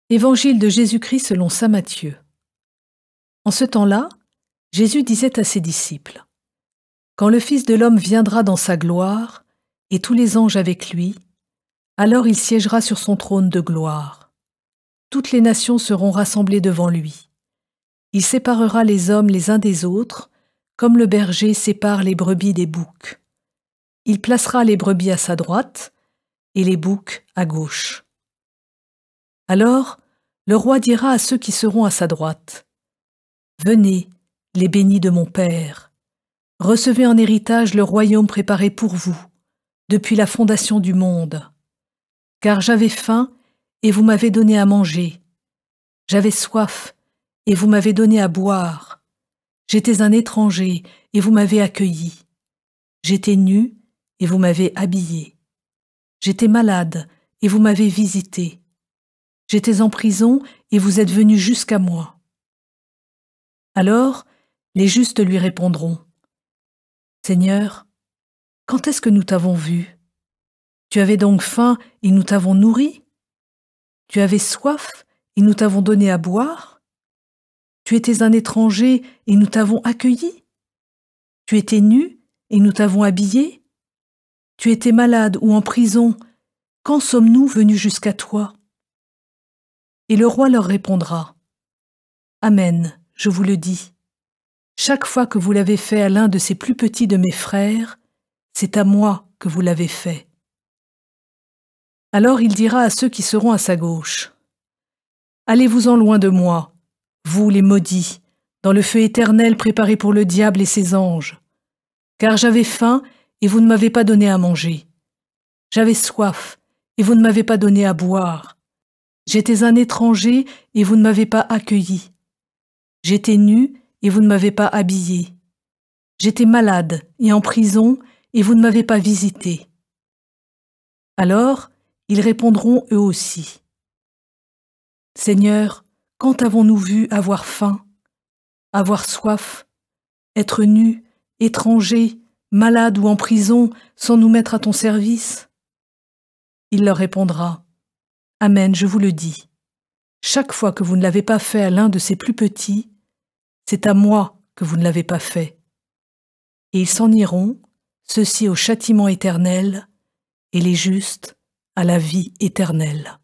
Évangile de Jésus-Christ selon saint Matthieu. En ce temps-là, Jésus disait à ses disciples : « Quand le Fils de l'homme viendra dans sa gloire, et tous les anges avec lui, alors il siégera sur son trône de gloire. Toutes les nations seront rassemblées devant lui. Il séparera les hommes les uns des autres, comme le berger sépare les brebis des boucs. Il placera les brebis à sa droite et les boucs à gauche. Alors, le roi dira à ceux qui seront à sa droite : « Venez, les bénis de mon Père, recevez en héritage le royaume préparé pour vous, depuis la fondation du monde. Car j'avais faim, et vous m'avez donné à manger. J'avais soif, et vous m'avez donné à boire. J'étais un étranger, et vous m'avez accueilli. J'étais nu, et vous m'avez habillé. J'étais malade, et vous m'avez visité. J'étais en prison, et vous êtes venus jusqu'à moi. » Alors, les justes lui répondront : « Seigneur, quand est-ce que nous t'avons vu ? Tu avais donc faim, et nous t'avons nourri ? Tu avais soif, et nous t'avons donné à boire ? Tu étais un étranger, et nous t'avons accueilli ? Tu étais nu, et nous t'avons habillé ? Tu étais malade ou en prison, quand sommes-nous venus jusqu'à toi ? » Et le roi leur répondra : « Amen, je vous le dis. Chaque fois que vous l'avez fait à l'un de ces plus petits de mes frères, c'est à moi que vous l'avez fait. » Alors il dira à ceux qui seront à sa gauche : « Allez-vous-en loin de moi, vous les maudits, dans le feu éternel préparé pour le diable et ses anges. Car j'avais faim, et vous ne m'avez pas donné à manger. J'avais soif, et vous ne m'avez pas donné à boire. J'étais un étranger, et vous ne m'avez pas accueilli. J'étais nu, et vous ne m'avez pas habillé. J'étais malade et en prison, et vous ne m'avez pas visité. » Alors, ils répondront eux aussi : « Seigneur, quand avons-nous vu avoir faim, avoir soif, être nus, étrangers, malades ou en prison, sans nous mettre à ton service ? » Il leur répondra : « Amen, je vous le dis. Chaque fois que vous ne l'avez pas fait à l'un de ces plus petits, c'est à moi que vous ne l'avez pas fait. » Et ils s'en iront, ceux-ci au châtiment éternel, et les justes à la vie éternelle.